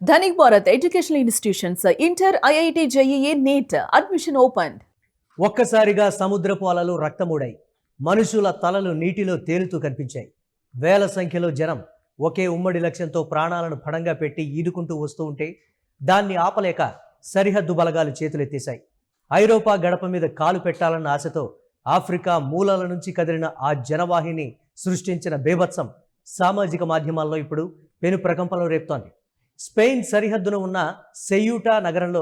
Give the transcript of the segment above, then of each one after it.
Dhanik Bharat Educational Institutions, Inter, IIT, JEE, NEET, admission opened. ఒక్కసారిగా సముద్రపు అలలు రక్తమూడాయి. మనుషుల తలలు నీటిలో తేలుతూ కనిపించాయి. వేల సంఖ్యలో జనం ఒకే ఉమ్మడి లక్ష్యంతో ప్రాణాలను పణంగా పెట్టి ఈదుకుంటూ వస్తూ ఉంటే దాన్ని ఆపలేక సరిహద్దు బలగాలు చేతులెత్తేశాయి. ఐరోపా గడప మీద కాలు పెట్టాలన్న ఆశతో ఆఫ్రికా మూలాల నుంచి కదిలిన ఆ జనవాహిని సృష్టించిన బేభత్సం సామాజిక మాధ్యమాల్లో ఇప్పుడు పెను ప్రకంపనలు రేపుతోంది. స్పెయిన్ సరిహద్దున ఉన్న సెయూటా నగరంలో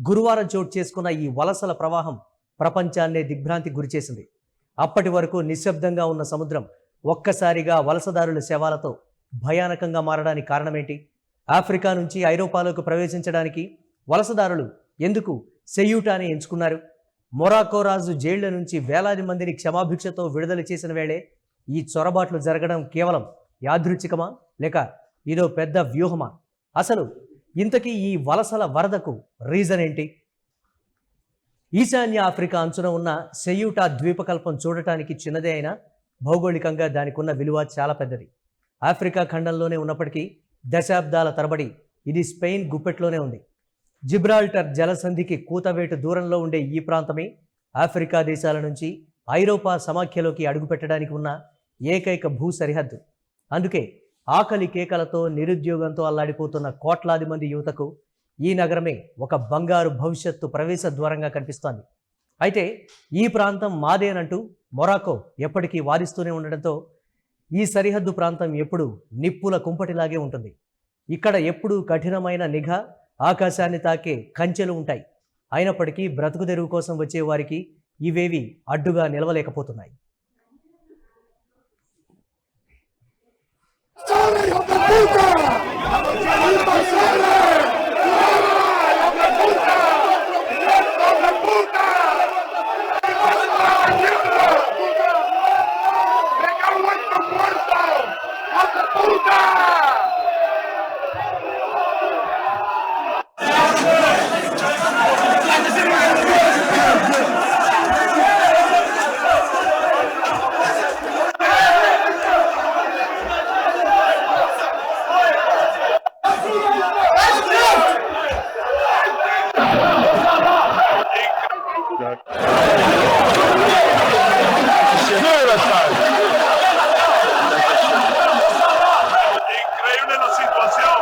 గురువారం చోటు చేసుకున్న ఈ వలసల ప్రవాహం ప్రపంచాన్నే దిగ్భ్రాంతికి గురిచేసింది. అప్పటి వరకు నిశ్శబ్దంగా ఉన్న సముద్రం ఒక్కసారిగా వలసదారుల శవాలతో భయానకంగా మారడానికి కారణమేంటి? ఆఫ్రికా నుంచి ఐరోపాలోకి ప్రవేశించడానికి వలసదారులు ఎందుకు సెయూటాని ఎంచుకున్నారు? మొరాకో రాజు జైళ్ల నుంచి వేలాది మందిని క్షమాభిక్షతో విడుదల చేసిన వేళే ఈ చొరబాట్లు జరగడం కేవలం యాదృచ్ఛికమా, లేక ఇదో పెద్ద వ్యూహమా? అసలు ఇంతకీ ఈ వలసల వరదకు రీజన్ ఏంటి? ఈశాన్య ఆఫ్రికా అంచున ఉన్న సెయూటా ద్వీపకల్పం చూడటానికి చిన్నదే అయినా భౌగోళికంగా దానికి ఉన్న విలువ చాలా పెద్దది. ఆఫ్రికా ఖండంలోనే ఉన్నప్పటికీ దశాబ్దాల తరబడి ఇది స్పెయిన్ గుప్పెట్లోనే ఉంది. జిబ్రాల్టర్ జలసంధికి కూతవేటు దూరంలో ఉండే ఈ ప్రాంతమే ఆఫ్రికా దేశాల నుంచి ఐరోపా సమాఖ్యలోకి అడుగుపెట్టడానికి ఉన్న ఏకైక భూ సరిహద్దు. అందుకే ఆకలి కేకలతో నిరుద్యోగంతో అల్లాడిపోతున్న కోట్లాది మంది యువతకు ఈ నగరమే ఒక బంగారు భవిష్యత్తు ప్రవేశ ద్వారంగా కనిపిస్తోంది. అయితే ఈ ప్రాంతం మాదేనంటూ మొరాకో ఎప్పటికీ వాదిస్తూనే ఉండడంతో ఈ సరిహద్దు ప్రాంతం ఎప్పుడూ నిప్పుల కుంపటిలాగే ఉంటుంది. ఇక్కడ ఎప్పుడూ కఠినమైన నిఘా, ఆకాశాన్ని తాకే కంచెలు ఉంటాయి. అయినప్పటికీ బ్రతుకు తెరువు కోసం వచ్చే వారికి ఇవేవి అడ్డుగా నిలవలేకపోతున్నాయి. Increíble la situación.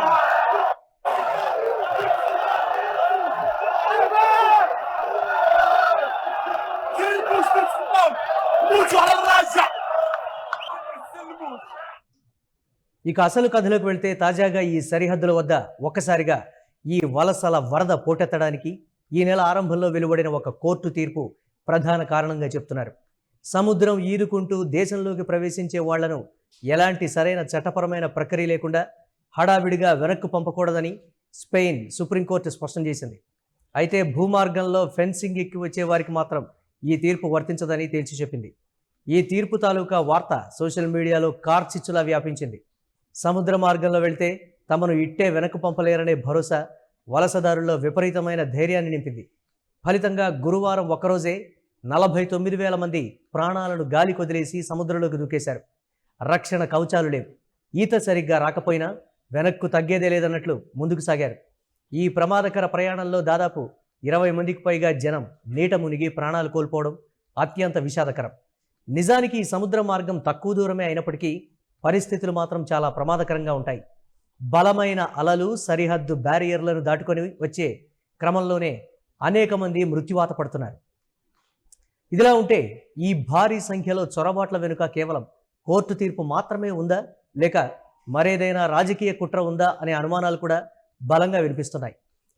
ఇక అసలు కథలోకి వెళ్తే తాజాగా ఈ సరిహద్దుల వద్ద ఒక్కసారిగా ఈ వలసల వరద పోటెత్తడానికి ఈ నెల ఆరంభంలో వెలువడిన ఒక కోర్టు తీర్పు ప్రధాన కారణంగా చెప్తున్నారు. సముద్రం ఈదుకుంటూ దేశంలోకి ప్రవేశించే వాళ్లను ఎలాంటి సరైన చట్టపరమైన ప్రక్రియ లేకుండా హడావిడిగా వెనక్కు పంపకూడదని స్పెయిన్ సుప్రీంకోర్టు స్పష్టం చేసింది. అయితే భూమార్గంలో ఫెన్సింగ్ ఎక్కి వచ్చే వారికి మాత్రం ఈ తీర్పు వర్తించదని తేల్చి చెప్పింది. ఈ తీర్పు తాలూకా వార్త సోషల్ మీడియాలో కార్చిచ్చులా వ్యాపించింది. సముద్ర మార్గంలో వెళ్తే తమను ఇట్టే వెనక్కు పంపలేరనే భరోసా వలసదారుల్లో విపరీతమైన ధైర్యాన్ని నింపింది. ఫలితంగా గురువారం ఒక్కరోజే 49,000 మంది ప్రాణాలను గాలి కొదిలేసి సముద్రంలోకి దూకేశారు. రక్షణ కవచాలు లేవు. ఈత సరిగ్గా రాకపోయినా వెనక్కు తగ్గేదే లేదన్నట్లు ముందుకు సాగారు. ఈ ప్రమాదకర ప్రయాణంలో దాదాపు 20 మందికి పైగా జనం నీట మునిగి ప్రాణాలు కోల్పోవడం అత్యంత విషాదకరం. నిజానికి ఈ సముద్ర మార్గం తక్కువ దూరమే అయినప్పటికీ పరిస్థితులు మాత్రం చాలా ప్రమాదకరంగా ఉంటాయి. బలమైన అలలు సరిహద్దు బ్యారియర్లను దాటుకొని వచ్చే క్రమంలోనే అనేక మంది మృత్యువాత పడుతున్నారు. ఇదిలా ఉంటే ఈ భారీ సంఖ్యలో చొరబాట్ల వెనుక కేవలం కోర్టు తీర్పు మాత్రమే ఉందా, లేక మరేదైనా రాజకీయ కుట్ర ఉందా అనే అనుమానాలు కూడా బలంగా వినిపిస్తున్నాయి.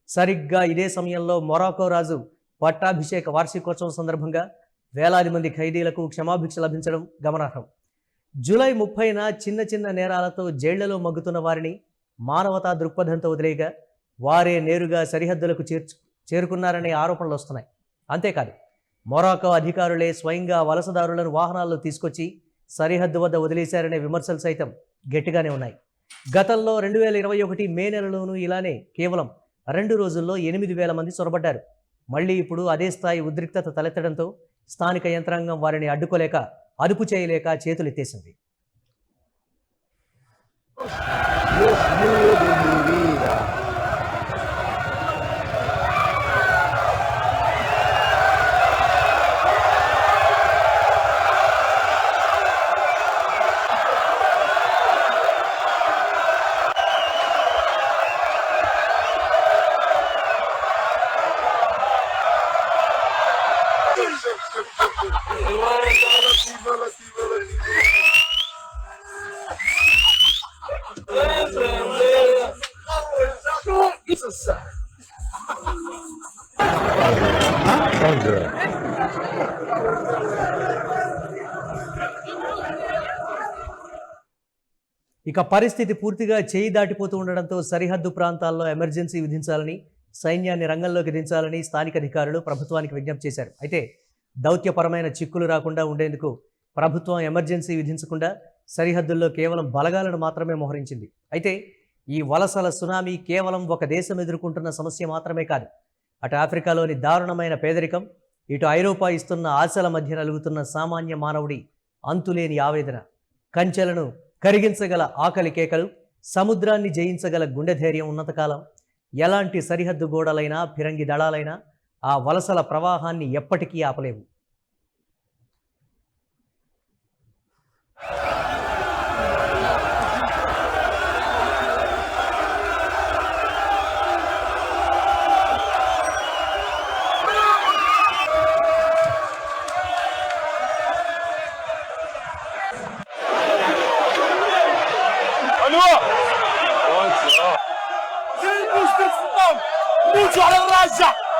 సరిగ్గా ఇదే సమయంలో మొరాకో రాజు పట్టాభిషేక వార్షికోత్సవం సందర్భంగా వేలాది మంది ఖైదీలకు క్షమాభిక్ష లభించడం గమనార్హం. జూలై 30న చిన్న చిన్న నేరాలతో జైళ్లలో మగ్గుతున్న వారిని మానవతా దృక్పథంతో వదిలేయగా వారే నేరుగా సరిహద్దులకు చేరుకున్నారనే ఆరోపణలు వస్తున్నాయి. అంతేకాదు మొరాకో అధికారులే స్వయంగా వలసదారులను వాహనాల్లో తీసుకొచ్చి సరిహద్దు వద్ద వదిలేశారనే విమర్శలు సైతం గట్టిగానే ఉన్నాయి. గతంలో 2021 మే నెలలోనూ ఇలానే కేవలం 2 రోజుల్లో 8,000 మంది చొరబడ్డారు. మళ్ళీ ఇప్పుడు అదే స్థాయి ఉద్రిక్తత తలెత్తడంతో స్థానిక యంత్రాంగం వారిని అడ్డుకోలేక, అదుపు చేయలేక చేతులెత్తేసింది. Dios mío de mi vida. ఇక పరిస్థితి పూర్తిగా చేయి దాటిపోతూ ఉండడంతో సరిహద్దు ప్రాంతాల్లో ఎమర్జెన్సీ విధించాలని, సైన్యాన్ని రంగంలోకి దించాలని స్థానిక అధికారులు ప్రభుత్వానికి విజ్ఞప్తి చేశారు. అయితే దౌత్యపరమైన చిక్కులు రాకుండా ఉండేందుకు ప్రభుత్వం ఎమర్జెన్సీ విధించకుండా సరిహద్దుల్లో కేవలం బలగాలను మాత్రమే మోహరించింది. అయితే ఈ వలసల సునామీ కేవలం ఒక దేశం ఎదుర్కొంటున్న సమస్య మాత్రమే కాదు. అటు ఆఫ్రికాలోని దారుణమైన పేదరికం, ఇటు ఐరోపా ఇస్తున్న ఆశల మధ్య నలుగుతున్న సామాన్య మానవుడి అంతులేని ఆవేదన, కంచెలను కరిగించగల ఆకలి కేకలు, సముద్రాన్ని జయించగల గుండె ధైర్యం ఉన్నంతకాలం ఎలాంటి సరిహద్దు గోడలైనా ఫిరంగి దళాలైనా ఆ వలసల ప్రవాహాన్ని ఎప్పటికీ ఆపలేవు. Muito على الراجع